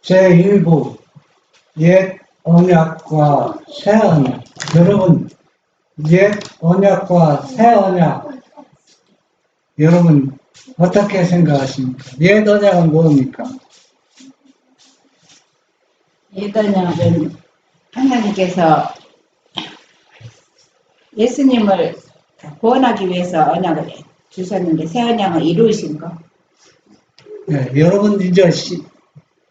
제1부 옛 언약과 새 언약. 여러분, 옛 언약과 새 언약, 여러분 어떻게 생각하십니까? 옛 언약은 뭡니까? 옛 언약은 하나님께서 예수님을 구원하기 위해서 언약을 주셨는데, 새 언약을 이루신 거. 네, 여러분 이제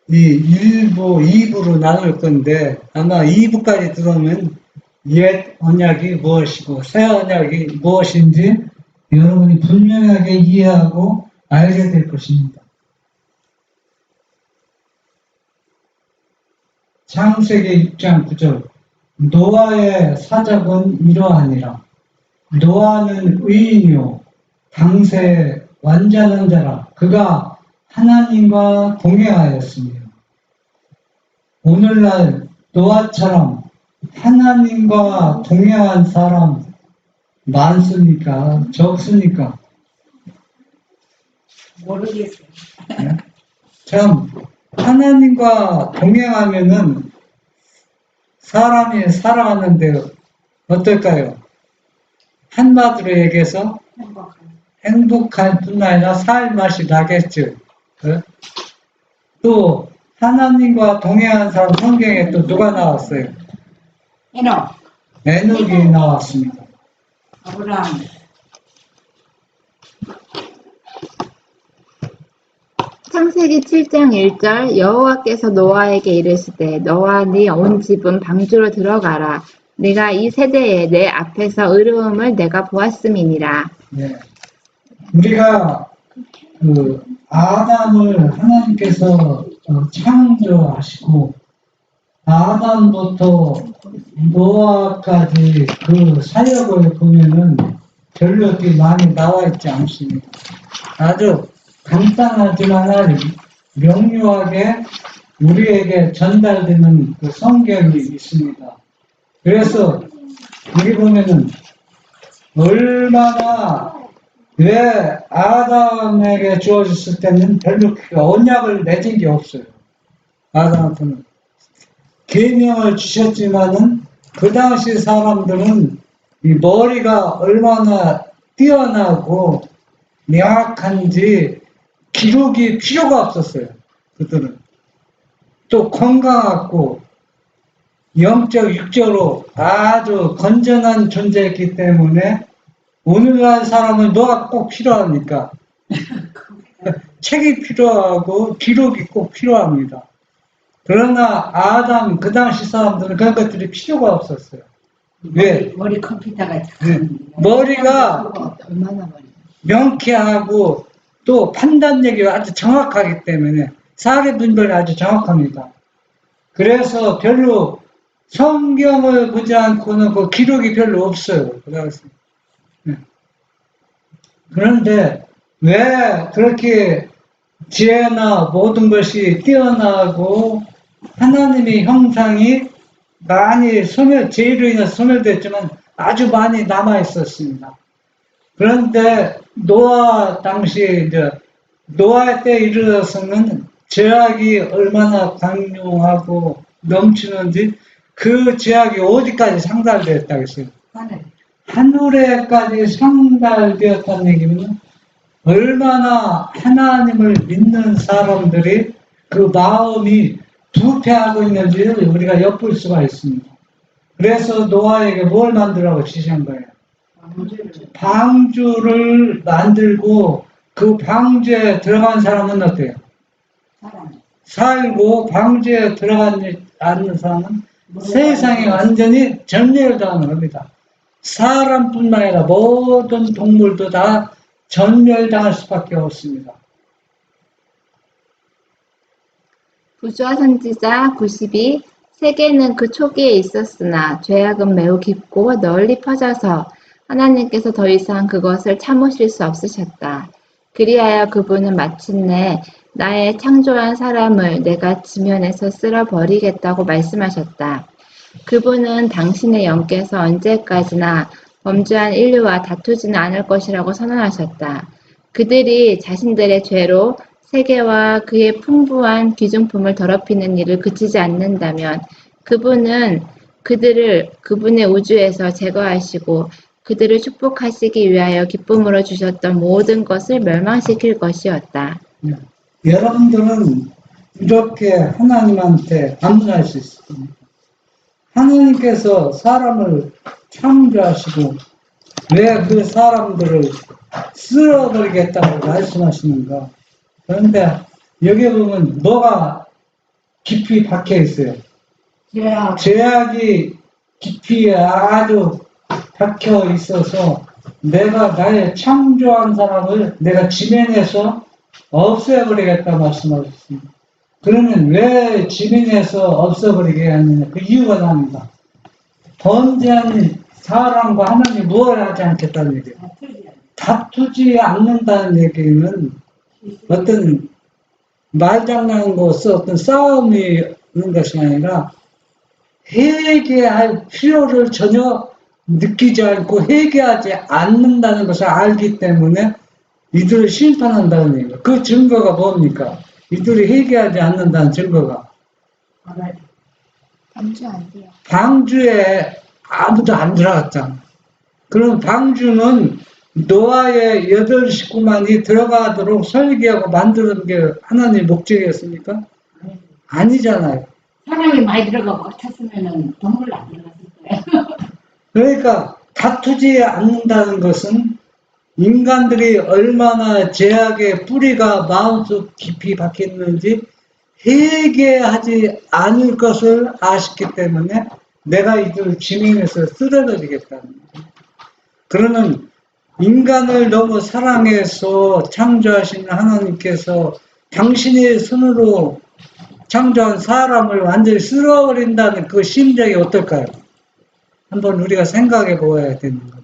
이 1부, 2부로 나눌 건데 아마 2부까지 들어오면 옛 언약이 무엇이고 새 언약이 무엇인지 여러분이 분명하게 이해하고 알게 될 것입니다. 창세기 6장 9절 노아의 사적은 이러하니라. 노아는 의인이요 당세 완전한 자라. 그가 하나님과 동행하였으며. 오늘날 노아처럼 하나님과 동행한 사람 많습니까? 적습니까? 모르겠어요. 네? 참 하나님과 동행하면은 사람이 살아가는데 어떨까요? 한마디로 얘기해서 행복할 뿐 아니라 살 맛이 나겠죠. 네? 또 하나님과 동행한 사람 성경에 또 누가 나왔어요? 에녹이 나왔습니다. 아브라함. 창세기 7장 1절 여호와께서 노아에게 이르시되 너와 네 온 집은 방주로 들어가라. 네가 이 세대에 내 앞에서 의로움을 내가 보았음이니라. 네. 우리가 아담을 하나님께서 창조하시고 아담부터 노아까지 그 사역을 보면은 별로 이렇게 많이 나와 있지 않습니다. 아주 간단하지만 명료하게 우리에게 전달되는 그 성경이 있습니다. 그래서 여기 보면은 얼마나 왜 아담에게 주어졌을 때는 별로 언약을 맺은 게 없어요. 아담한테는 계명을 주셨지만은 그 당시 사람들은 이 머리가 얼마나 뛰어나고 명확한지 기록이 필요가 없었어요. 그들은 또 건강하고 영적 육적으로 아주 건전한 존재였기 때문에 오늘날 사람은 뭐가 꼭 필요합니까? 책이 필요하고 기록이 꼭 필요합니다. 그러나 아담 그 당시 사람들은 그런 것들이 필요가 없었어요. 왜? 머리 컴퓨터가 머리가 얼마나 명쾌하고 또 판단력이 아주 정확하기 때문에 사회 분별이 아주 정확합니다. 그래서 별로 성경을 보지 않고는 그 기록이 별로 없어요. 그런데 왜 그렇게 지혜나 모든 것이 뛰어나고 하나님의 형상이 많이 죄로 인해서 소멸됐지만 아주 많이 남아 있었습니다. 그런데 노아 당시 노아 때 이르러서는 죄악이 얼마나 강력하고 넘치는지 그 죄악이 어디까지 상달되었다고 했어요? 하늘에까지 상달되었다는 얘기는 얼마나 하나님을 믿는 사람들이 그 마음이 부패하고 있는지를 우리가 엿볼 수가 있습니다. 그래서 노아에게 뭘 만들라고 지시한 거예요? 방주를 만들고 그 방주에 들어간 사람은 어때요? 살고 방주에 들어가지 않는 사람은 세상에 완전히 전멸당하는 겁니다. 사람뿐만 아니라 모든 동물도 다 전멸당할 수밖에 없습니다. 부수와 선지자 92 세계는 그 초기에 있었으나 죄악은 매우 깊고 널리 퍼져서 하나님께서 더 이상 그것을 참으실 수 없으셨다. 그리하여 그분은 마침내 나의 창조한 사람을 내가 지면에서 쓸어버리겠다고 말씀하셨다. 그분은 당신의 영께서 언제까지나 범죄한 인류와 다투지는 않을 것이라고 선언하셨다. 그들이 자신들의 죄로 세계와 그의 풍부한 귀중품을 더럽히는 일을 그치지 않는다면 그분은 그들을 그분의 우주에서 제거하시고 그들을 축복하시기 위하여 기쁨으로 주셨던 모든 것을 멸망시킬 것이었다. 여러분들은 이렇게 하나님한테 반문할 수 있습니다. 하나님께서 사람을 창조하시고 왜 그 사람들을 쓸어버리겠다고 말씀하시는가? 그런데 여기 보면 뭐가 깊이 박혀 있어요. 죄악이 깊이 아주 박혀 있어서 내가 나의 창조한 사람을 내가 지면에서 없애버리겠다 말씀하셨습니다. 그러면 왜 지면에서 없애버리게 하느냐? 그 이유가 나옵니다. 범죄한 사람과 하나님이 무엇을 하지 않겠다는 얘기예요. 다투지 않는다는 얘기는 어떤 말장난으로서 어떤 싸움이 있는 것이 아니라 회개할 필요를 전혀 느끼지 않고 회개하지 않는다는 것을 알기 때문에 이들을 심판한다는 얘기예요. 그 증거가 뭡니까? 이들이 회개하지 않는다는 증거가 방주 안 돼요. 방주에 아무도 안 들어갔잖아. 그럼 방주는 노아의 8 식구만이 들어가도록 설계하고 만드는 게 하나님의 목적이었습니까? 아니잖아요. 사람이 많이 들어가고 찼으면은 동물로 안 들어갔을 거예요. 그러니까 다투지 않는다는 것은 인간들이 얼마나 죄악의 뿌리가 마음속 깊이 박혔는지 회개하지 않을 것을 아셨기 때문에 내가 이들을 지면에서 쓸어버리겠다는 거예요. 그러는 인간을 너무 사랑해서 창조하신 하나님께서 당신의 손으로 창조한 사람을 완전히 쓸어버린다는 그 심정이 어떨까요? 한번 우리가 생각해 보아야 되는 겁니다.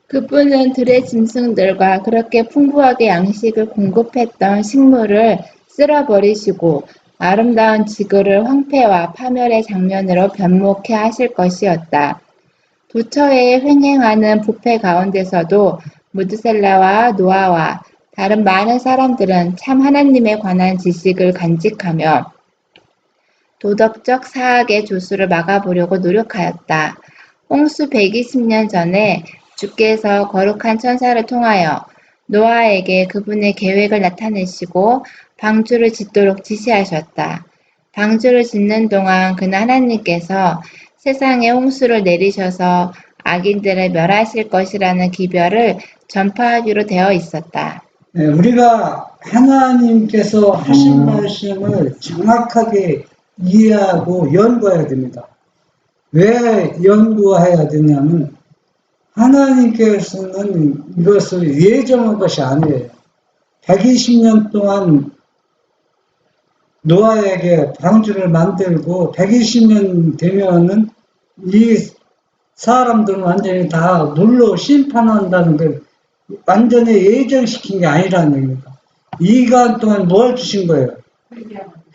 그분은 들의 짐승들과 그렇게 풍부하게 양식을 공급했던 식물을 쓸어버리시고 아름다운 지구를 황폐와 파멸의 장면으로 변목해 하실 것이었다. 도처에 횡행하는 부패 가운데서도 무드셀라와 노아와 다른 많은 사람들은 참 하나님에 관한 지식을 간직하며 도덕적 사악의 조수를 막아보려고 노력하였다. 홍수 120년 전에 주께서 거룩한 천사를 통하여 노아에게 그분의 계획을 나타내시고 방주를 짓도록 지시하셨다. 방주를 짓는 동안 그는 하나님께서 세상에 홍수를 내리셔서 악인들을 멸하실 것이라는 기별을 전파하기로 되어 있었다. 네, 우리가 하나님께서 하신 말씀을 정확하게 이해하고 연구해야 됩니다. 왜 연구해야 되냐면 하나님께서는 이것을 예정한 것이 아니에요. 120년 동안 노아에게 방주를 만들고 120년 되면은 이 사람들은 완전히 다 물로 심판한다는 걸 완전히 예정시킨 게 아니라는 얘기입니다. 이 기간 동안 뭘 주신 거예요?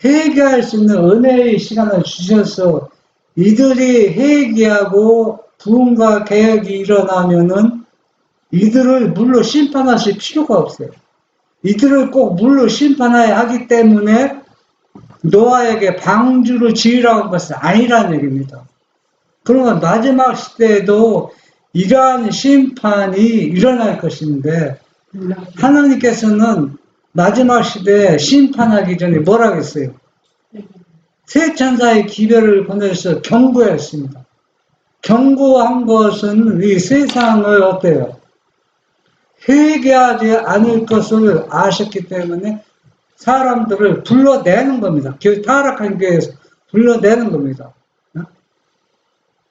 회개할 수 있는 은혜의 시간을 주셔서 이들이 회개하고 부흥과 개혁이 일어나면은 이들을 물로 심판하실 필요가 없어요. 이들을 꼭 물로 심판해야 하기 때문에 노아에게 방주를 지으라고 한 것은 아니라는 얘기입니다. 그러면 마지막 시대에도 이러한 심판이 일어날 것인데 하나님께서는 마지막 시대에 심판하기 전에 뭐라고 했어요? 세 천사의 기별을 보내서 경고했습니다. 경고한 것은 이 세상을 어때요? 회개하지 않을 것을 아셨기 때문에 사람들을 불러내는 겁니다. 타락한 교회에서 불러내는 겁니다.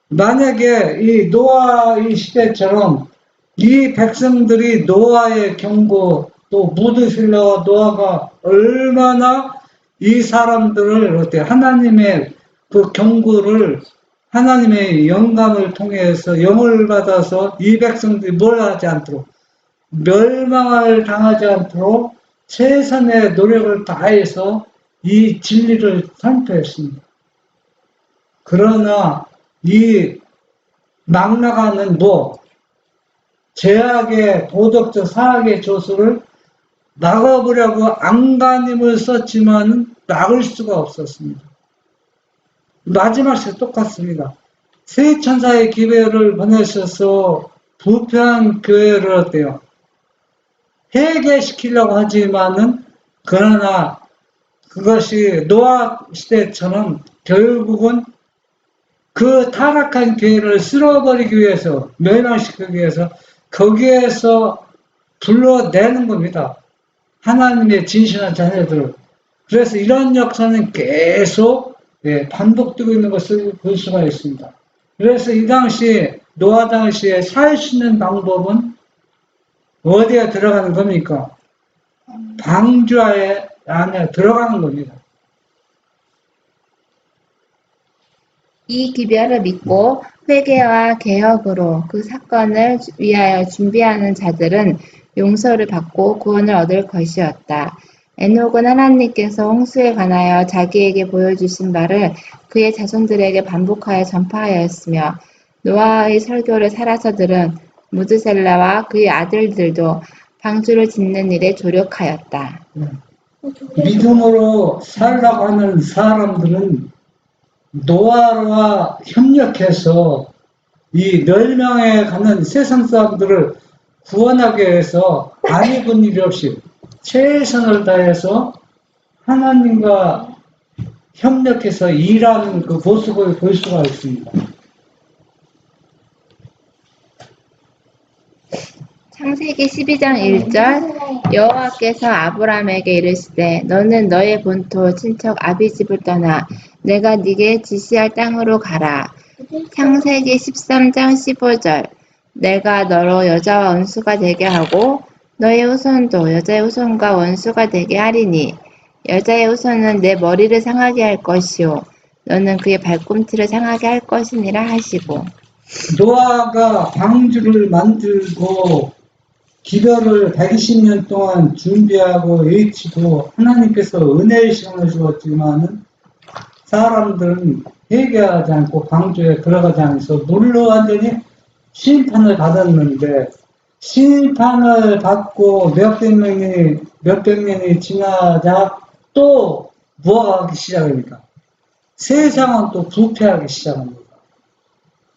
만약에 이 노아 이 시대처럼 이 백성들이 노아의 경고 또 무드실라와 노아가 얼마나 이 사람들을 어때 하나님의 그 경고를 하나님의 영감을 통해서 영을 받아서 이 백성들이 뭘 하지 않도록 멸망을 당하지 않도록 최선의 노력을 다해서 이 진리를 선포했습니다. 그러나 이 막 나가는 죄악의 도덕적 사악의 조수를 막아보려고 안간힘을 썼지만 막을 수가 없었습니다. 마지막 시 똑같습니다. 세 천사의 기회를 보내셔서 부패한 교회를 어때요? 해결시키려고 하지만은 그러나 그것이 노아 시대처럼 결국은 그 타락한 교회를 쓸어버리기 위해서 멸망시키기 위해서 거기에서 불러내는 겁니다. 하나님의 진실한 자녀들을. 그래서 이런 역사는 계속 반복되고 있는 것을 볼 수가 있습니다. 그래서 이 당시 노아 당시에 살 수 있는 방법은 어디에 들어가는 겁니까? 방주 안에 들어가는 겁니다. 이 기별을 믿고 회개와 개혁으로 그 사건을 위하여 준비하는 자들은 용서를 받고 구원을 얻을 것이었다. 에녹은 하나님께서 홍수에 관하여 자기에게 보여주신 바를 그의 자손들에게 반복하여 전파하였으며 노아의 설교를 살아서 들은 무드셀라와 그의 아들들도 방주를 짓는 일에 조력하였다. 믿음으로 살라고 하는 사람들은 노아와 협력해서 이 멸망에 가는 세상 사람들을 구원하기 위해서 안 입은 일 없이 최선을 다해서 하나님과 협력해서 일하는 그 모습을 볼 수가 있습니다. 창세기 12장 1절 여호와께서 아브라함에게 이르시되 너는 너의 본토 친척 아비집을 떠나 내가 네게 지시할 땅으로 가라. 창세기 13장 15절 내가 너로 여자와 원수가 되게 하고 너의 후손도 여자의 후손과 원수가 되게 하리니 여자의 후손은 내 머리를 상하게 할 것이요 너는 그의 발꿈치를 상하게 할 것이니라 하시고 노아가 방주를 만들고 기별을 120년 동안 준비하고 외치고 하나님께서 은혜의 시간을 주었지만은 사람들은 회개하지 않고 방주에 들어가지 않아서 물로 완전히 심판을 받았는데 심판을 받고 몇백 년이 지나자 또 무화하기 시작합니다. 세상은 또 부패하기 시작합니다.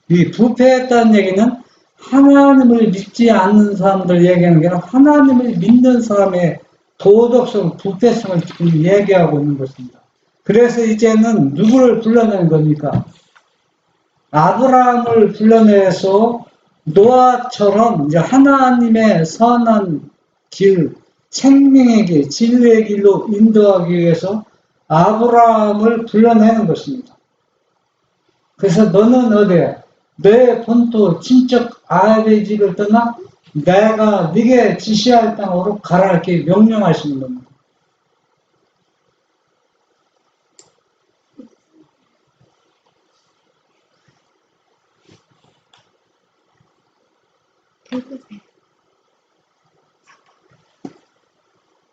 이 부패했다는 얘기는 하나님을 믿지 않는 사람들 얘기하는 게 아니라 하나님을 믿는 사람의 도덕성, 부패성을 지금 얘기하고 있는 것입니다. 그래서 이제는 누구를 불러내는 겁니까? 아브라함을 불러내서 노아처럼 이제 하나님의 선한 길, 생명의 길, 진리의 길로 인도하기 위해서 아브라함을 불러내는 것입니다. 그래서 너는 어디에? 내 본토 친척 아비의 집을 떠나 내가 네게 지시할 땅으로 가라 이렇게 명령하시는 겁니다.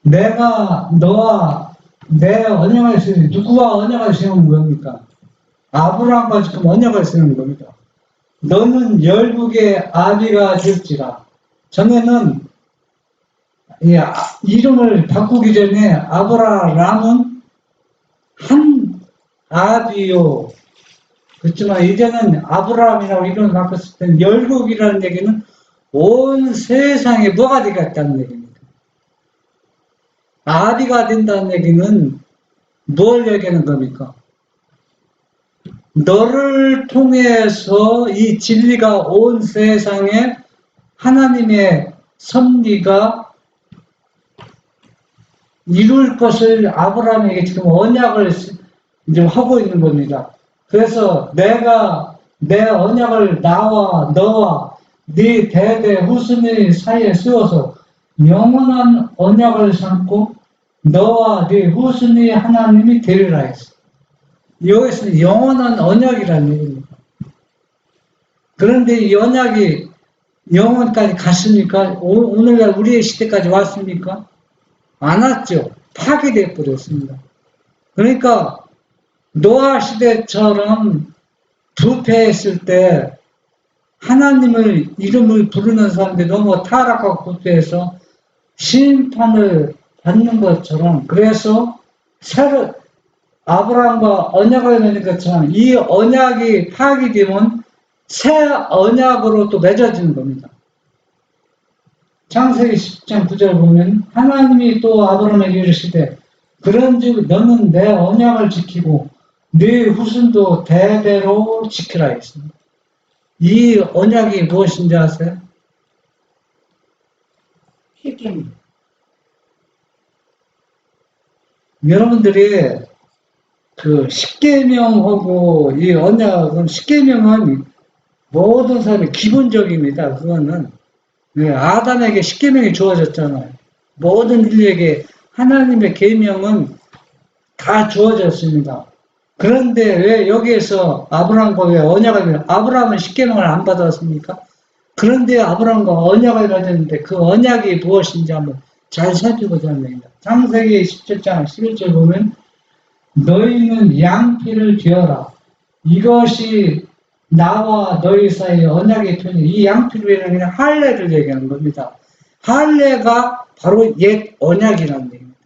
내가 너와 내 언약을 세우는 누구와 언약을 세우는 겁니까? 아브라함과 지금 언약을 세우는 겁니다. 너는 열국의 아비가 될지라. 전에는 이름을 바꾸기 전에 아브라함은 한 아비요. 그렇지만 이제는 아브라함이라고 이름을 바꿨을 때는 열국이라는 얘기는 온 세상에 뭐가 되겠다는 얘기입니다. 아비가 된다는 얘기는 뭘 얘기하는 겁니까? 너를 통해서 이 진리가 온 세상에 하나님의 섭리가 이룰 것을 아브라함에게 지금 언약을 이제 하고 있는 겁니다. 그래서 내가 내 언약을 나와 너와 네 대대 후손의 사이에 세워서 영원한 언약을 삼고 너와 네 후손의 하나님이 되리라 했어. 여기서 영원한 언약이라는 얘기입니다. 그런데 이 언약이 영원까지 갔습니까? 오늘날 우리의 시대까지 왔습니까? 안 왔죠. 파괴되어 버렸습니다. 그러니까 노아 시대처럼 부패했을 때 하나님을 이름을 부르는 사람들이 너무 타락하고 부패해서 심판을 받는 것처럼, 그래서 새로 아브라함과 언약을 맺는 것처럼 이 언약이 파괴되면 새 언약으로 또 맺어지는 겁니다. 창세기 10장 9절 보면 하나님이 또 아브라함에게 이르시되 그런즉 너는 내 언약을 지키고 네 후손도 대대로 지키라 했습니다. 이 언약이 무엇인지 아세요? 필경. 여러분들이 그 십계명하고 이 언약은, 십계명은 모든 사람의 기본적입니다. 그거는 아담에게 십계명이 주어졌잖아요. 모든 인류에게 하나님의 계명은 다 주어졌습니다. 그런데 왜 여기에서 아브라함과 왜 언약을, 아브라함은 십계명을 안 받았습니까? 그런데 아브라함과 언약을 가졌는데 그 언약이 무엇인지 한번 잘 살펴보자는 얘기입니다. 창세기 17장 11절 보면 너희는 양피를 지어라. 이것이 나와 너희 사이의 언약의 표현. 이 양피를 그냥 할례를 얘기하는 겁니다. 할례가 바로 옛 언약이라는 얘기입니다.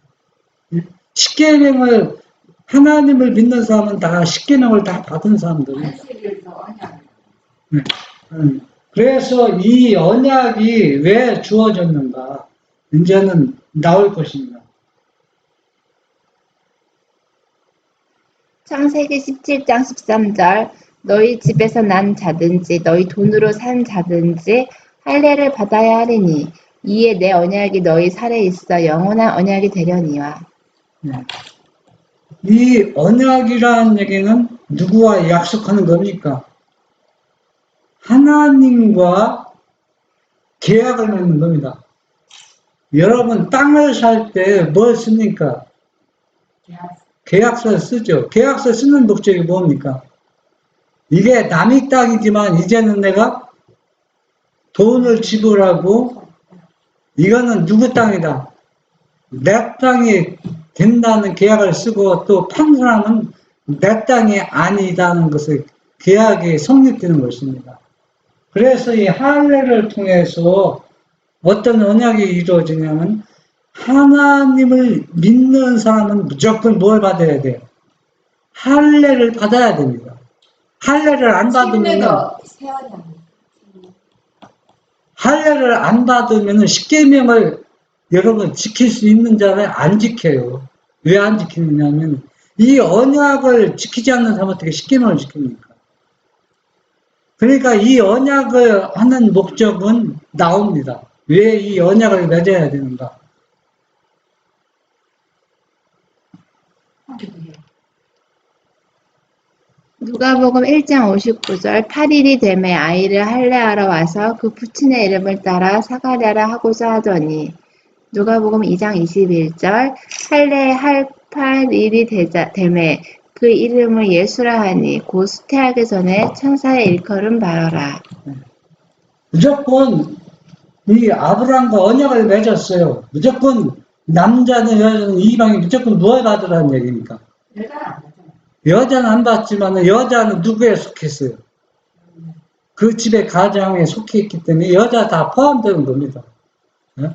십계명을, 하나님을 믿는 사람은 다 십계명을 다 받은 사람들이에요. 그래서 이 언약이 왜 주어졌는가 이제는 나올 것입니다. 창세기 17장 13절 너희 집에서 난 자든지 너희 돈으로 산 자든지 할례를 받아야 하리니 이에 내 언약이 너희 살에 있어 영원한 언약이 되려니와. 이 언약이라는 얘기는 누구와 약속하는 겁니까? 하나님과 계약을 맺는 겁니다. 여러분 땅을 살 때 뭘 씁니까? 계약서 쓰죠. 계약서 쓰는 목적이 뭡니까? 이게 남의 땅이지만 이제는 내가 돈을 지불하고 이거는 누구 땅이다. 내 땅이 된다는 계약을 쓰고 또 판 사람은 내 땅이 아니다는 것을 계약이 성립되는 것입니다. 그래서 이 할례를 통해서 어떤 언약이 이루어지냐면 하나님을 믿는 사람은 무조건 뭘 받아야 돼요? 할례를 받아야 됩니다. 할례를 안 받으면 할례를 안 받으면 십계명을 여러분 지킬 수 있는 자는 안 지켜요. 왜 안 지키느냐면 이 언약을 지키지 않는 사람 어떻게 십계명을 지킵니까? 그러니까 이 언약을 하는 목적은 나옵니다. 왜 이 언약을 맺어야 되는가? 누가복음 1장 59절 8일이 되매 아이를 할례하러 와서 그 부친의 이름을 따라 사가랴라 하고자 하더니 누가복음 2장 21절 할례할 8일이 되매 그 이름을 예수라 하니 곧 수태하기 전에 천사의 일컬음 바라라. 무조건 이 아브라함과 언약을 맺었어요. 무조건 남자는 여자는 이방이 무조건 무엇을 받으라는 얘기입니까? 여자는 안 받지만 여자는 누구에 속했어요? 그 집의 가장에 속해 있기 때문에 여자 다 포함되는 겁니다. 네?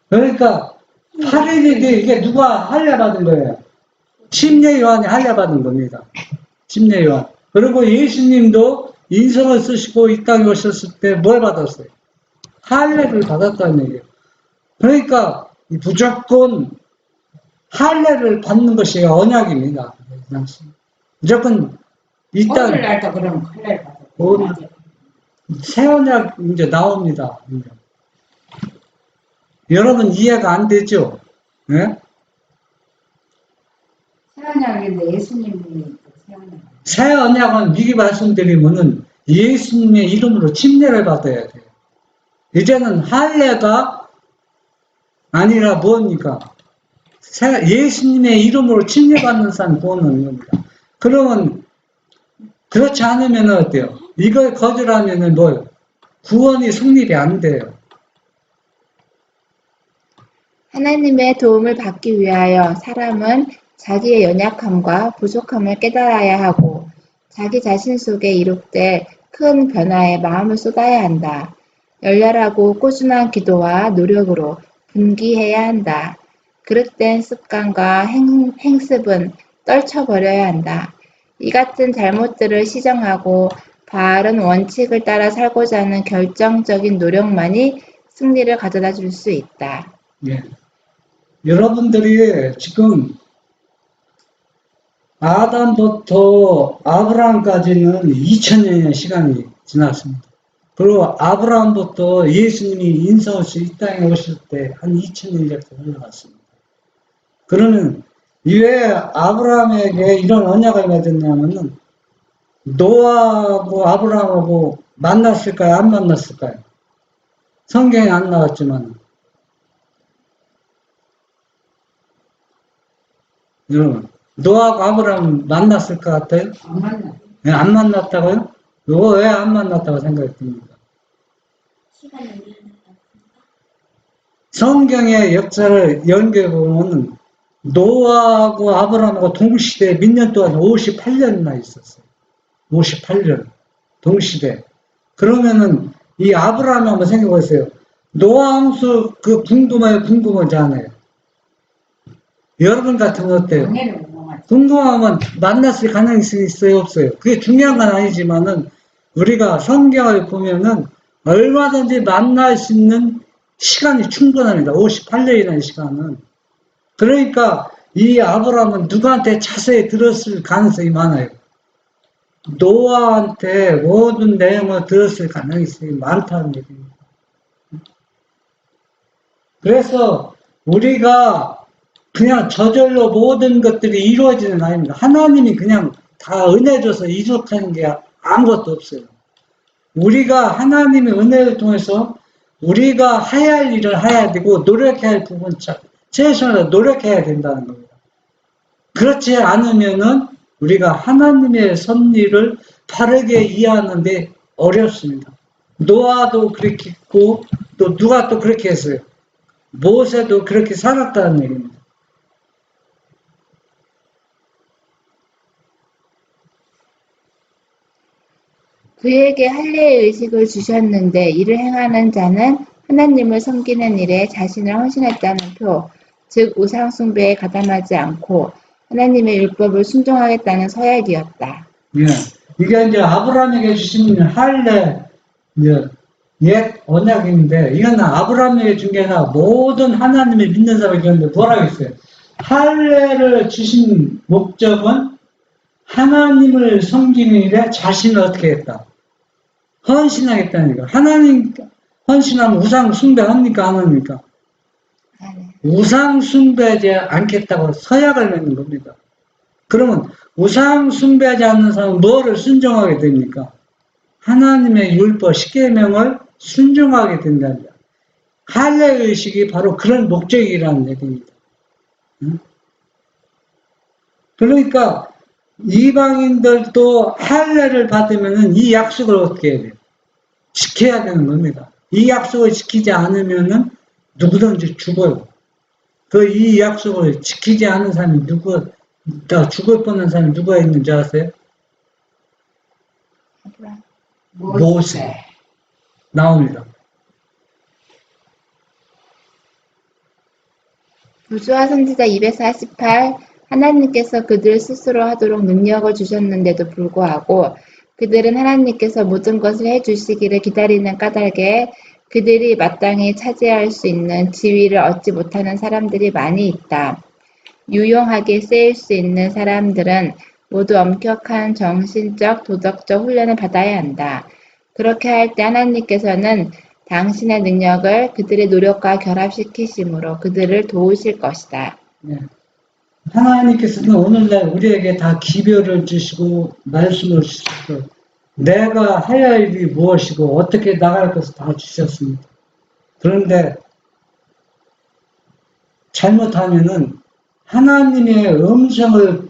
그러니까 8일이 돼 이게 누가 할례 받은 거예요? 침례 요한이 할례 받은 겁니다. 침례 요한. 그리고 예수님도 인성을 쓰시고 이 땅에 오셨을 때 뭘 받았어요? 할례를 받았다는 얘기예요. 그러니까 무조건 할례를 받는 것이 언약입니다. 무조건 이 땅 오늘날도 그럼 할례를 받아. 새 언약 이제 나옵니다. 이제. 여러분 이해가 안 되죠? 네? 새 언약인데 예수님이 새 언약. 새 언약은 미리 말씀드리면은 예수님의 이름으로 침례를 받아야 돼요. 이제는 할례가 아니라 뭡니까? 예수님의 이름으로 침례받는 사람이 구원하는 겁니다. 그러면 그렇지 않으면 어때요? 이걸 거절하면은 뭐 구원이 성립이 안 돼요. 하나님의 도움을 받기 위하여 사람은 자기의 연약함과 부족함을 깨달아야 하고 자기 자신 속에 이룩될 큰 변화에 마음을 쏟아야 한다. 열렬하고 꾸준한 기도와 노력으로 분기해야 한다. 그릇된 습관과 행습은 떨쳐버려야 한다. 이 같은 잘못들을 시정하고 바른 원칙을 따라 살고자 하는 결정적인 노력만이 승리를 가져다 줄 수 있다. 예. 여러분들이 지금 아담부터 아브라함까지는 2000년의 시간이 지났습니다. 그리고 아브라함부터 예수님이 인서울시 이 땅에 오실 때 한 2000년이 정도 흘러갔습니다. 그러면 왜 아브라함에게 이런 언약을 맺었냐면은 노아하고 아브라함하고 만났을까요? 안 만났을까요? 성경에 안 나왔지만 여러분 노아하고 아브라함 만났을 것 같아요? 안 만나. 네, 안 만났다고요? 이거 왜 안 만났다고 생각이 듭니까? 성경의 역사를 연결해보면 노아하고 아브라함하고 동시대 몇 년 동안 58년이나 있었어요. 58년 동시대. 그러면은 이 아브라함 한번 생각해보세요. 노아 홍수 그 궁금하지 않아요? 여러분 같으면 어때요? 장애를 못 먹었지. 궁금하면 만났을 가능성이 있어요, 없어요? 그게 중요한 건 아니지만은 우리가 성경을 보면은 얼마든지 만날 수 있는 시간이 충분합니다. 58년이라는 시간은. 그러니까 이 아브라함은 누구한테 자세히 들었을 가능성이 많아요. 노아한테 모든 내용을 들었을 가능성이 많다는 얘기입니다. 그래서 우리가 그냥 저절로 모든 것들이 이루어지는 아닙니다. 하나님이 그냥 다 은혜 줘서 이룩하는 게 아무것도 없어요. 우리가 하나님의 은혜를 통해서 우리가 해야 할 일을 해야 되고 노력해야 할 부분 최선을 노력해야 된다는 겁니다. 그렇지 않으면은 우리가 하나님의 섭리를 바르게 이해하는데 어렵습니다. 노아도 그렇게 했고 또 누가 또 그렇게 했어요. 모세도 그렇게 살았다는 얘기입니다. 그에게 할례의 의식을 주셨는데 이를 행하는 자는 하나님을 섬기는 일에 자신을 헌신했다는 표, 즉 우상 숭배에 가담하지 않고 하나님의 율법을 순종하겠다는 서약이었다. 예. 이게 이제 아브라함에게 주신 할례 옛 언약인데 이건 아브라함에게 준 게 아니라 모든 하나님을 믿는 사람에게 줬는데 뭐라고 했어요? 할례를 주신 목적은 하나님을 섬기는 일에 자신을 어떻게 했다? 헌신하겠다는 거. 하나님 헌신하면 우상 숭배합니까? 안 합니까? 우상 숭배하지 않겠다고 서약을 맺는 겁니다. 그러면 우상 숭배하지 않는 사람은 뭐를 순종하게 됩니까? 하나님의 율법 십계명을 순종하게 된다는 거예요. 할례 의식이 바로 그런 목적이라는 얘기입니다. 그러니까 이방인들도 할례를 받으면은 이 약속을 어떻게 해야 돼요? 지켜야 되는 겁니다. 이 약속을 지키지 않으면은 누구든지 죽어요. 이 약속을 지키지 않은 사람이 다 죽을 뻔한 사람이 누가 있는지 아세요? 모세. 나옵니다. 부조와 선지자 248 하나님께서 그들 스스로 하도록 능력을 주셨는데도 불구하고 그들은 하나님께서 모든 것을 해주시기를 기다리는 까닭에 그들이 마땅히 차지할 수 있는 지위를 얻지 못하는 사람들이 많이 있다. 유용하게 쓰일 수 있는 사람들은 모두 엄격한 정신적, 도덕적 훈련을 받아야 한다. 그렇게 할 때 하나님께서는 당신의 능력을 그들의 노력과 결합시키심으로 그들을 도우실 것이다. 네. 하나님께서는 오늘날 우리에게 다 기별을 주시고 말씀을 주시고 내가 해야 할 일이 무엇이고 어떻게 나갈 것을 다 주셨습니다. 그런데 잘못하면은 하나님의 음성을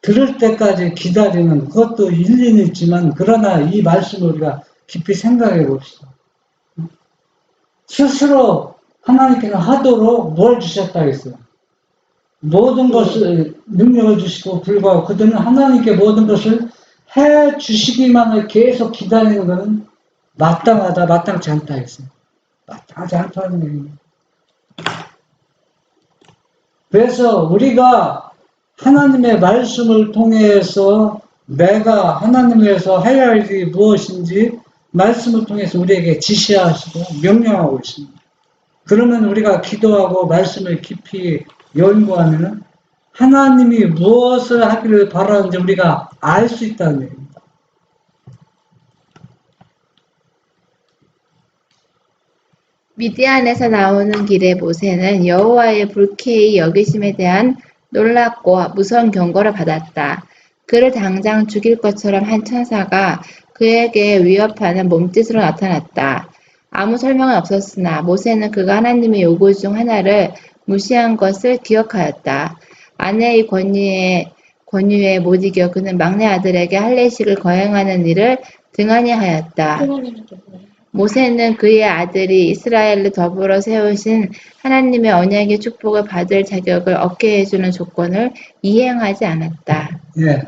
들을 때까지 기다리는 그것도 일리는 있지만 그러나 이 말씀을 우리가 깊이 생각해 봅시다. 스스로 하나님께는 하도록 뭘 주셨다 했어요. 모든 것을 능력을 주시고 불구하고 그들은 하나님께 모든 것을 해 주시기만을 계속 기다리는 것은 마땅하다, 마땅치 않다 했어요. 마땅하지 않다는 얘기입니다. 그래서 우리가 하나님의 말씀을 통해서 내가 하나님에서 해야 할 일이 무엇인지 말씀을 통해서 우리에게 지시하시고 명령하고 있습니다. 그러면 우리가 기도하고 말씀을 깊이 연구하면 하나님이 무엇을 하기를 바라는지 우리가 알 수 있다는 얘기입니다. 미디안에서 나오는 길에 모세는 여호와의 불쾌히 여기심에 대한 놀랍고 무서운 경고를 받았다. 그를 당장 죽일 것처럼 한 천사가 그에게 위협하는 몸짓으로 나타났다. 아무 설명은 없었으나 모세는 그가 하나님의 요구 중 하나를 무시한 것을 기억하였다. 아내의 권유에 못 이겨 그는 막내 아들에게 할례식을 거행하는 일을 등한히 하였다. 모세는 그의 아들이 이스라엘을 더불어 세우신 하나님의 언약의 축복을 받을 자격을 얻게 해주는 조건을 이행하지 않았다. 예.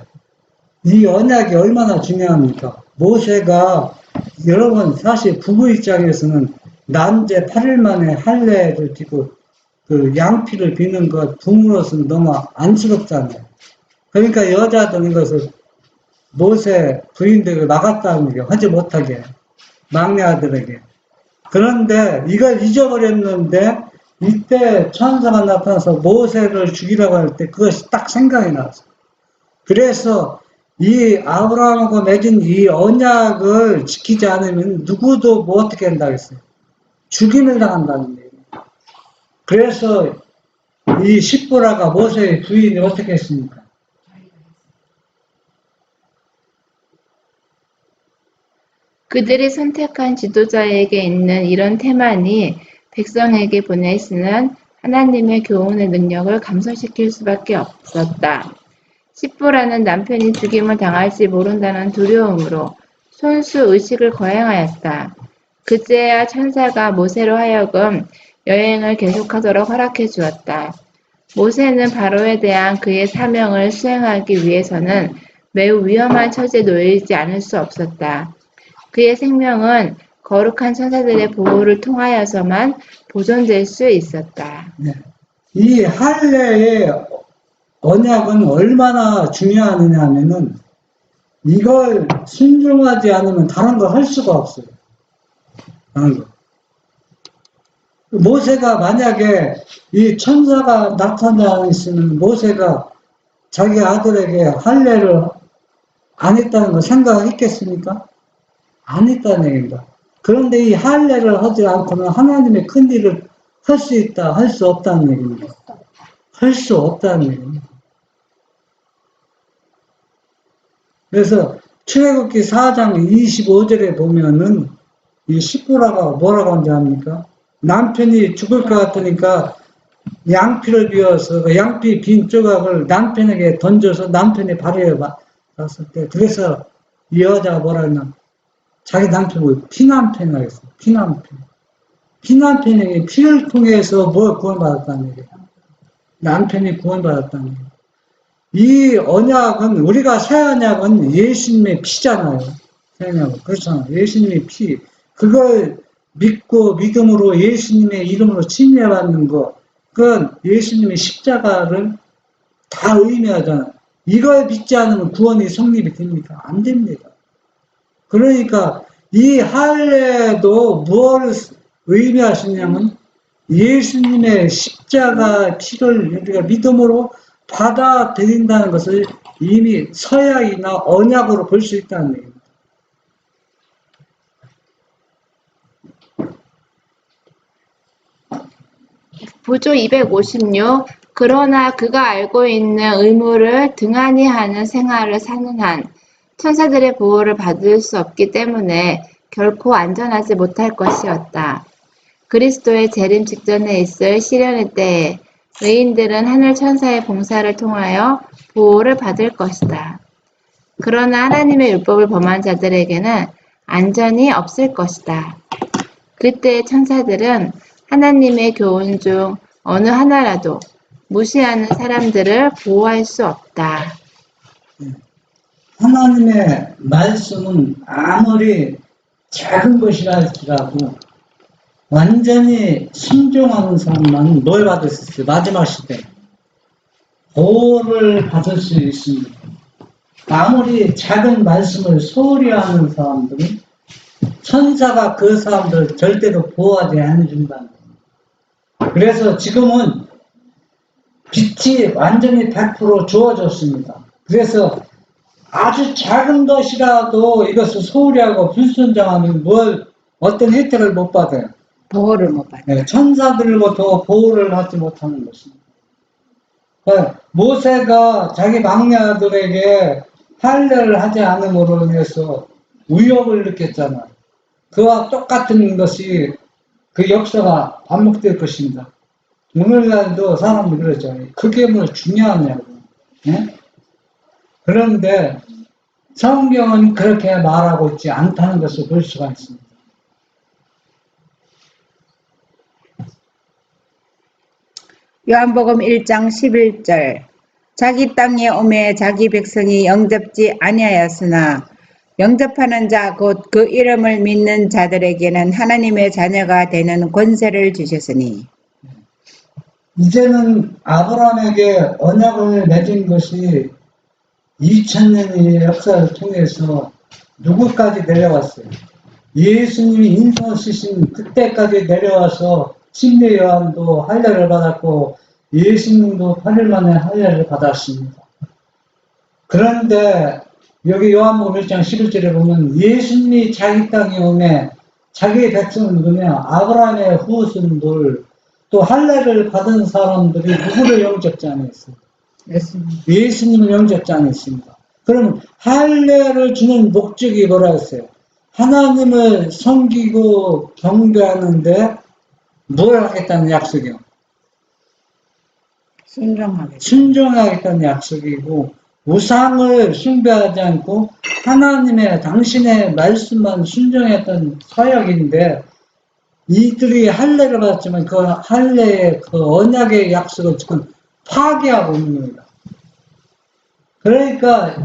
이 언약이 얼마나 중요합니까? 모세가 여러분 사실 부부 입장에서는 난제 8일 만에 할례를 지고 그 양피를 비는 것 부모로서는 너무 안쓰럽잖아요. 그러니까 여자들은 이것을 모세 부인들을 막았다는 게 하지 못하게 막내 아들에게. 그런데 이걸 잊어버렸는데 이때 천사가 나타나서 모세를 죽이라고 할 때 그것이 딱 생각이 났어요. 그래서 이 아브라함하고 맺은 이 언약을 지키지 않으면 누구도 뭐 어떻게 한다고 했어요. 죽임을 당한다는 얘기예요. 그래서 이 십보라가 모세의 부인이 어떻게 했습니까? 그들이 선택한 지도자에게 있는 이런 태만이 백성에게 보내시는 하나님의 교훈의 능력을 감소시킬 수밖에 없었다. 십보라는 남편이 죽임을 당할지 모른다는 두려움으로 손수 의식을 거행하였다. 그제야 천사가 모세로 하여금 여행을 계속하도록 허락해 주었다. 모세는 바로에 대한 그의 사명을 수행하기 위해서는 매우 위험한 처지에 놓이지 않을 수 없었다. 그의 생명은 거룩한 천사들의 보호를 통하여서만 보존될 수 있었다. 네. 이 할례의 언약은 얼마나 중요하느냐 하면은 이걸 순종하지 않으면 다른 걸 할 수가 없어요. 다른 거. 모세가 만약에 이 천사가 나타나 있으면 모세가 자기 아들에게 할례를 안 했다는 걸 생각했겠습니까? 안 했다는 얘기입니다. 그런데 이 할례를 하지 않고는 하나님의 큰 일을 할 수 있다, 할 수 없다는 얘기입니다. 할 수 없다는 얘기입니다. 그래서 출애굽기 4장 25절에 보면은 이 십보라가 뭐라고 하는지 압니까? 남편이 죽을 것 같으니까 양피를 비워서 그 양피 빈 조각을 남편에게 던져서 남편의 발에 봤을 때 그래서 이 여자가 뭐라 했나? 자기 남편을 피남편이라고 했어요. 피남편. 피남편에게 피를 통해서 뭘 구원받았다는 얘기예요. 남편이 구원받았다는 얘기예요. 이 언약은 우리가 새 언약은 예수님의 피잖아요. 새 언약은 그렇잖아요. 예수님의 피. 그걸 믿고 믿음으로 예수님의 이름으로 침례받는 것. 그건 예수님의 십자가를 다 의미하잖아요. 이걸 믿지 않으면 구원이 성립이 됩니까? 안 됩니다. 그러니까 이 할례도 무엇을 의미하시냐면 예수님의 십자가 피를 우리가 믿음으로 받아들인다는 것을 이미 서약이나 언약으로 볼 수 있다는 얘기입니다. 부조 256. 그러나 그가 알고 있는 의무를 등한히 하는 생활을 사는 한 천사들의 보호를 받을 수 없기 때문에 결코 안전하지 못할 것이었다. 그리스도의 재림 직전에 있을 시련의 때에 의인들은 하늘 천사의 봉사를 통하여 보호를 받을 것이다. 그러나 하나님의 율법을 범한 자들에게는 안전이 없을 것이다. 그때 천사들은 하나님의 교훈 중 어느 하나라도 무시하는 사람들을 보호할 수 없다. 하나님의 말씀은 아무리 작은 것이라 할지라도 완전히 순종하는 사람만 뭘 받을 수 있어요? 마지막 시대 보호를 받을 수 있습니다. 아무리 작은 말씀을 소홀히 하는 사람들은 천사가 그 사람들을 절대로 보호하지 않는다는 겁니다. 그래서 지금은 빛이 완전히 100% 주어졌습니다. 그래서 아주 작은 것이라도 이것을 소홀히 하고 불순종하면 어떤 혜택을 못 받아요. 보호를 못 받아. 네, 천사들로부터 보호를 받지 못하는 것입니다. 모세가 자기 막내 아들에게 할례를 하지 않음으로 인해서 위협을 느꼈잖아요. 그와 똑같은 것이 그 역사가 반복될 것입니다. 오늘날도 사람들이 그러죠. 그게 뭐 중요하냐고. 네? 그런데 성경은 그렇게 말하고 있지 않다는 것을 볼 수가 있습니다. 요한복음 1장 11절 자기 땅에 오매 자기 백성이 영접지 아니하였으나 영접하는 자 곧 그 이름을 믿는 자들에게는 하나님의 자녀가 되는 권세를 주셨으니 이제는 아브라함에게 언약을 맺은 것이 2000년의 역사를 통해서 누구까지 내려왔어요? 예수님이 인서 쓰신 그때까지 내려와서 침례 요한도 할례를 받았고 예수님도 8일 만에 할례를 받았습니다. 그런데 여기 요한복음 1장 11절에 보면 예수님이 자기 땅에 오매 자기의 백성을 누구냐? 아브라함의 후손들 또 할례를 받은 사람들이 누구를 영접지 않았어요? 예수님을 영접지 않았습니다. 그럼 할례를 주는 목적이 뭐라 했어요? 하나님을 섬기고 경배하는데 뭘 하겠다는 약속이요? 순종하겠다는 약속이고 우상을 숭배하지 않고 하나님의 당신의 말씀만 순종했던 사역인데 이들이 할례를 받았지만 그 할례의 그 언약의 약속을 지금 파괴하고 있는 겁니다. 그러니까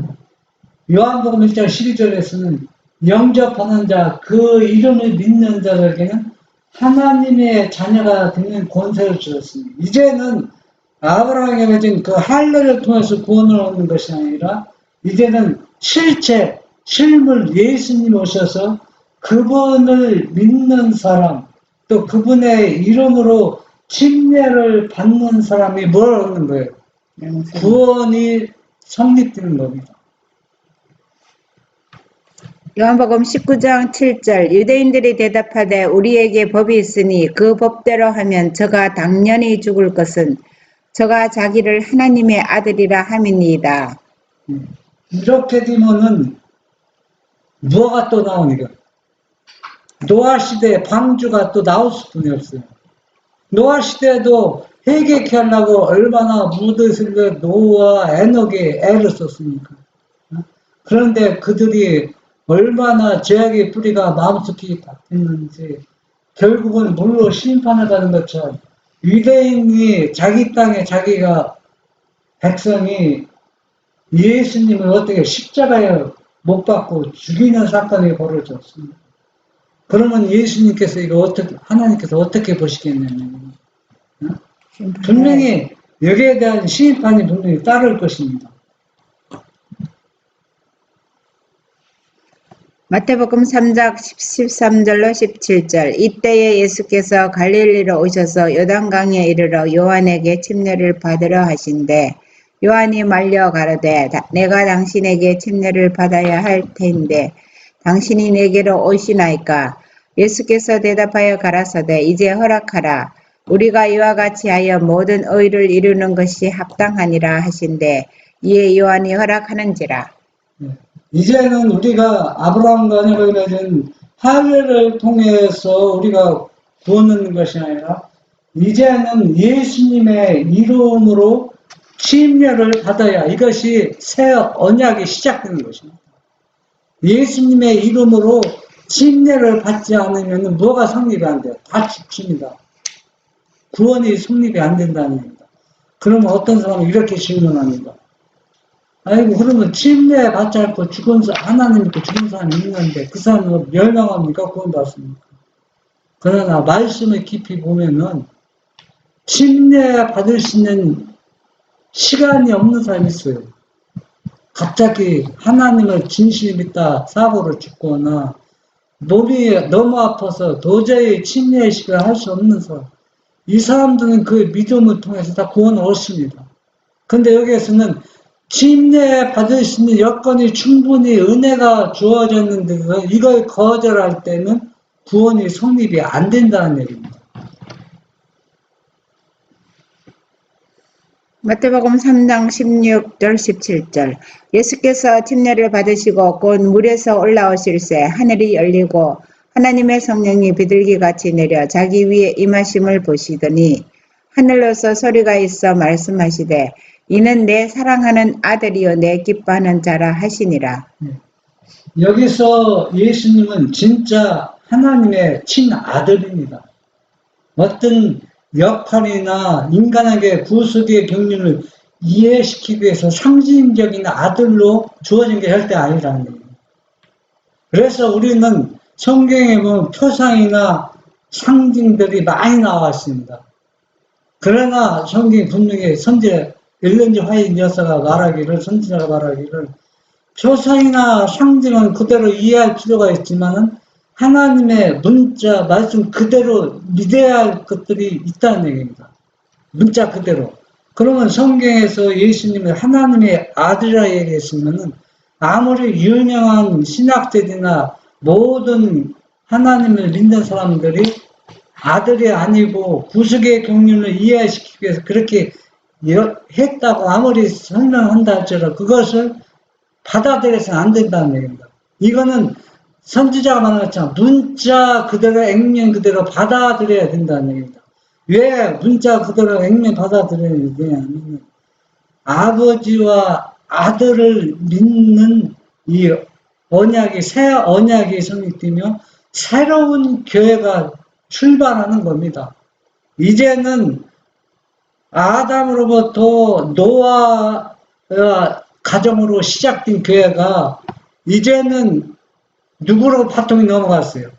요한복음 1장 12절에서는 영접하는 자, 그 이름을 믿는 자들에게는 하나님의 자녀가 되는 권세를 주셨습니다. 이제는 아브라함에게 맺은 그 할례를 통해서 구원을 얻는 것이 아니라 이제는 실물 예수님 오셔서 그분을 믿는 사람 또 그분의 이름으로 침례를 받는 사람이 뭘 얻는 거예요? 구원이 성립되는 겁니다. 요한복음 19장 7절 유대인들이 대답하되 우리에게 법이 있으니 그 법대로 하면 저가 당연히 죽을 것은 저가 자기를 하나님의 아들이라 함이니이다. 이렇게 되면은 무화가 또 나오니까 노아 시대에 방주가 또 나올 수뿐이 없어요. 노아 시대에도 회개케 하려고 얼마나 무드슬 노아 에녹이 애를 썼습니까? 그런데 그들이 얼마나 죄악의 뿌리가 마음속에 닿았는지 결국은 물로 심판을 받는 것처럼 유대인이 자기 땅에 자기가 백성이 예수님을 어떻게 십자가에 못 박고 죽이는 사건이 벌어졌습니다. 그러면 예수님께서 하나님께서 어떻게 보시겠냐면 분명히 여기에 대한 심판이 분명히 따를 것입니다. 마태복음 3장 13절로 17절 이때에 예수께서 갈릴리로 오셔서 요단강에 이르러 요한에게 침례를 받으려 하신대 요한이 말려 가로되 내가 당신에게 침례를 받아야 할 텐데 당신이 내게로 오시나이까 예수께서 대답하여 가라사대 이제 허락하라 우리가 이와 같이 하여 모든 의를 이루는 것이 합당하니라 하신대 이에 요한이 허락하는지라. 이제는 우리가 아브라함과 언약을 맺은 할례를 통해서 우리가 구원받는 것이 아니라 이제는 예수님의 이름으로 침례를 받아야 이것이 새 언약이 시작되는 것입니다. 예수님의 이름으로 침례를 받지 않으면 뭐가 성립이 안 돼요? 다 죽습니다. 구원이 성립이 안 된다는 겁니다. 그러면 어떤 사람은 이렇게 질문합니다. 아이고, 그러면 침례 받지 않고 하나님 믿고 죽은 사람이 있는데 그 사람은 멸망합니까? 구원 받습니까? 그러나 말씀을 깊이 보면은 침례 받을 수 있는 시간이 없는 사람이 있어요. 갑자기 하나님을 진실히 믿다 사고를 죽거나 몸이 너무 아파서 도저히 침례식을 할 수 없는 사람. 이 사람들은 그 믿음을 통해서 다 구원을 얻습니다. 근데 여기에서는 침례 받을 수 있는 여건이 충분히 은혜가 주어졌는데 이걸 거절할 때는 구원이 성립이 안 된다는 얘기입니다. 마태복음 3장 16절 17절 예수께서 침례를 받으시고 곧 물에서 올라오실새 하늘이 열리고 하나님의 성령이 비둘기같이 내려 자기 위에 임하심을 보시더니 하늘로서 소리가 있어 말씀하시되 이는 내 사랑하는 아들이요 내 기뻐하는 자라 하시니라. 여기서 예수님은 진짜 하나님의 친아들입니다. 어떤 역할이나 인간에게 구속의 경륜을 이해시키기 위해서 상징적인 아들로 주어진 게 절대 아니라는 거예요. 그래서 우리는 성경에 보면 표상이나 상징들이 많이 나왔습니다. 그러나 성경이 분명히 일런지 화이트 여사가 선지자가 말하기를 표상이나 상징은 그대로 이해할 필요가 있지만은 하나님의 문자, 말씀 그대로 믿어야 할 것들이 있다는 얘기입니다. 문자 그대로. 그러면 성경에서 예수님을 하나님의 아들이라 얘기했으면은 아무리 유명한 신학자들이나 모든 하나님을 믿는 사람들이 아들이 아니고 구속의 경륜을 이해시키기 위해서 그렇게 했다고 아무리 설명한다 할지라도 그것을 받아들여서는 안 된다는 얘기입니다. 이거는 선지자가 말한 것처럼 문자 그대로 액면 그대로 받아들여야 된다는 얘기입니다. 왜 문자 그대로 액면 받아들여야 되냐면 아버지와 아들을 믿는 이 언약이 새 언약이 성립되며 새로운 교회가 출발하는 겁니다. 이제는 아담으로부터 노아 가정으로 시작된 교회가 이제는 누구로 바통이 넘어갔어요?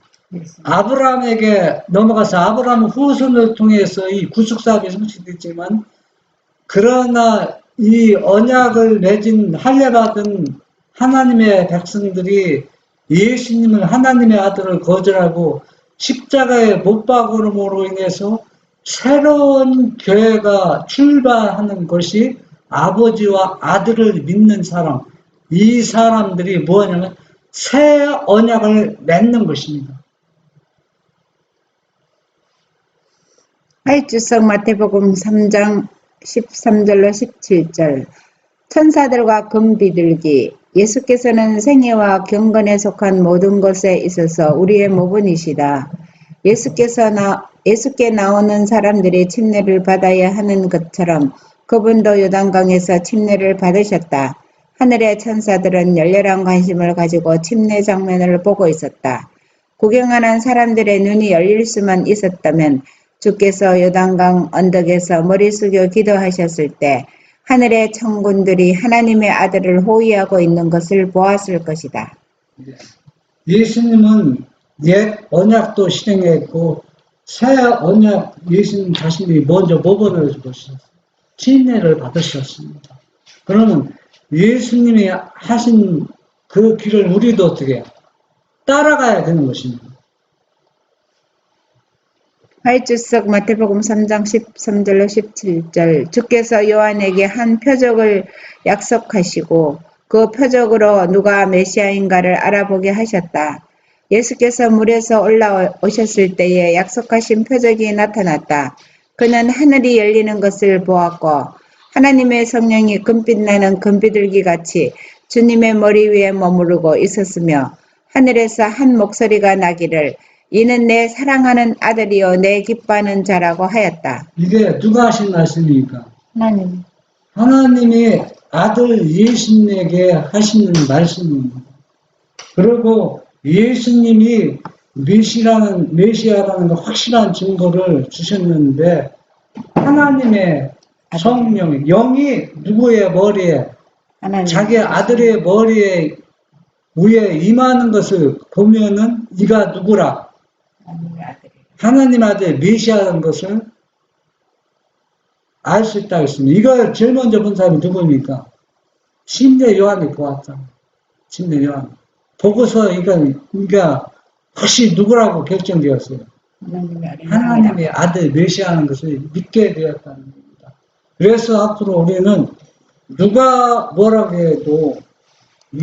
아브라함에게 넘어가서 아브라함 후손을 통해서 이 구속사업이 성취됐지만 그러나 이 언약을 맺은 할례받은 하나님의 백성들이 예수님을 하나님의 아들을 거절하고 십자가에 못 박음으로 인해서 새로운 교회가 출발하는 것이 아버지와 아들을 믿는 사람, 이 사람들이 뭐냐면 새 언약을 맺는 것입니다. 하이주석 마태복음 3장 13절로 17절 천사들과 금비둘기 예수께서는 생애와 경건에 속한 모든 것에 있어서 우리의 모분이시다. 예수께 나오는 사람들이 침례를 받아야 하는 것처럼 그분도 요단강에서 침례를 받으셨다. 하늘의 천사들은 열렬한 관심을 가지고 침례 장면을 보고 있었다. 구경하는 사람들의 눈이 열릴 수만 있었다면 주께서 요단강 언덕에서 머리 숙여 기도하셨을 때 하늘의 천군들이 하나님의 아들을 호위하고 있는 것을 보았을 것이다. 예수님은 옛 언약도 실행했고 새 언약 예수님 자신이 먼저 모범을 보셨어요. 침례를 받으셨습니다. 그러면 예수님이 하신 그 길을 우리도 어떻게 따라가야 되는 것입니다. 하이주석 마태복음 3장 13절로 17절 주께서 요한에게 한 표적을 약속하시고 그 표적으로 누가 메시아인가를 알아보게 하셨다. 예수께서 물에서 올라오셨을 때에 약속하신 표적이 나타났다. 그는 하늘이 열리는 것을 보았고 하나님의 성령이 금빛나는 금비둘기같이 주님의 머리 위에 머무르고 있었으며 하늘에서 한 목소리가 나기를 이는 내 사랑하는 아들이요 내 기뻐하는 자라고 하였다. 이게 누가 하신 말씀입니까? 하나님. 하나님이 아들 예수님에게 하시는 말씀입니다. 그리고 예수님이 메시아라는 확실한 증거를 주셨는데 하나님의 성령, 영이 누구의 머리에 하나님. 자기 아들의 머리에 위에 임하는 것을 보면은 이가 누구라? 하나님의 아들이. 하나님 아들 메시아라는 것을 알 수 있다고 했습니다. 이걸 제일 먼저 본 사람이 누구입니까? 침례 요한이 보았다. 침례 요한. 보고서 이가 혹시 누구라고 결정되었어요. 하나님의 아들 메시아라는 것을 믿게 되었다는 겁니다. 그래서 앞으로 우리는 누가 뭐라고 해도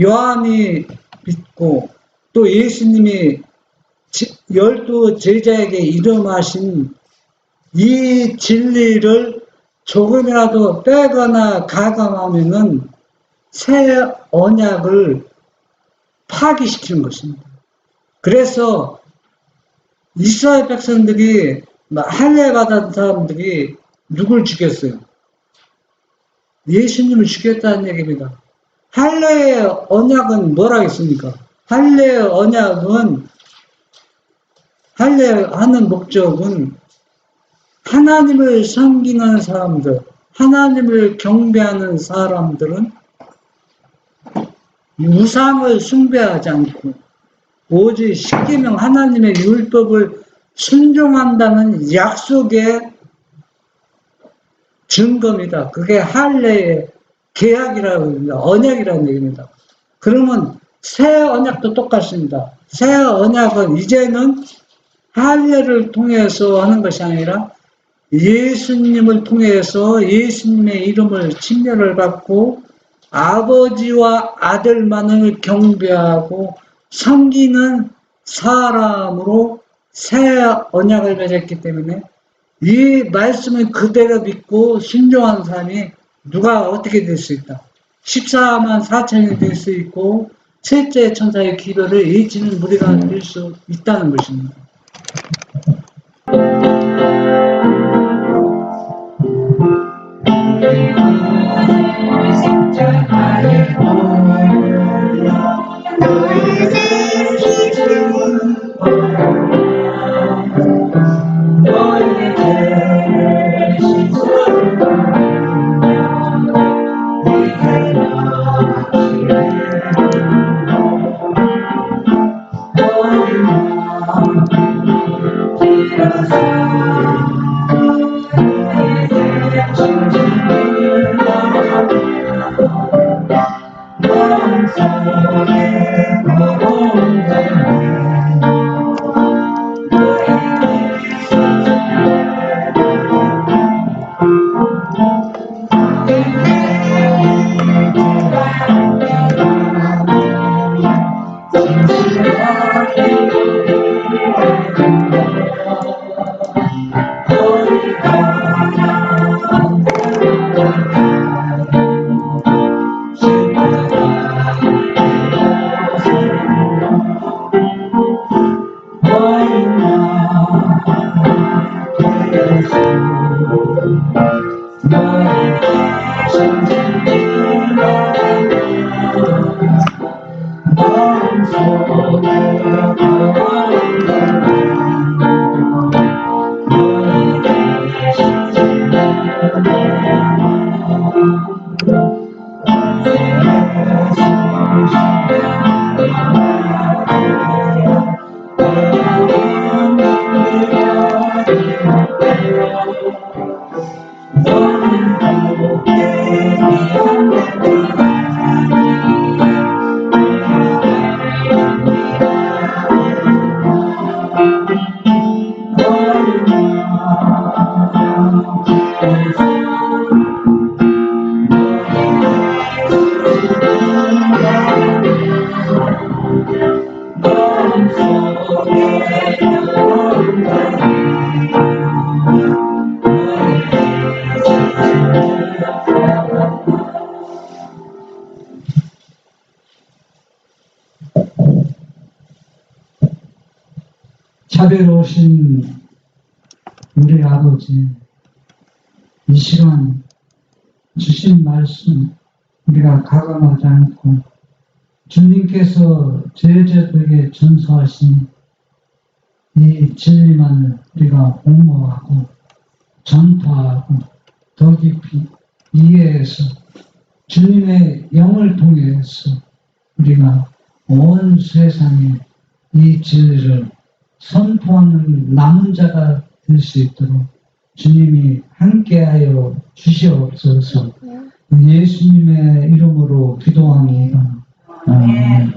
요한이 믿고 또 예수님이 12 제자에게 이름하신 이 진리를 조금이라도 빼거나 가감하면은 새 언약을 파기시키는 것입니다. 그래서 이스라엘 백성들이 할례 받은 사람들이 누굴 죽였어요? 예수님을 죽였다는 얘기입니다. 할례의 언약은 뭐라 했습니까? 할례의 언약은 할례하는 목적은 하나님을 섬기는 사람들, 하나님을 경배하는 사람들은 우상을 숭배하지 않고 오직 십계명 하나님의 율법을 순종한다는 약속의 증거입니다. 그게 할례의 계약이라고 합니다. 언약이라는 얘기입니다. 그러면 새 언약도 똑같습니다. 새 언약은 이제는 할례를 통해서 하는 것이 아니라 예수님을 통해서 예수님의 이름을 침례를 받고 아버지와 아들만을 경배하고 섬기는 사람으로 새 언약을 맺었기 때문에 이 말씀을 그대로 믿고 순종하는 사람이 누가 어떻게 될 수 있다. 14만 4천이 될 수 있고 셋째 천사의 기별을 잊지는 무리가 될 수 있다는 것입니다. 자비로우신 우리 아버지, 이 시간 주신 말씀 우리가 가감하지 않고 주님께서 제자들에게 전수하신 이 진리만을 우리가 옹호하고 전파하고 더 깊이 이해해서 주님의 영을 통해서 우리가 온 세상에 이 진리를 선포하는 남은 자가 될 수 있도록 주님이 함께하여 주시옵소서. 예수님의 이름으로 기도합니다. 아멘.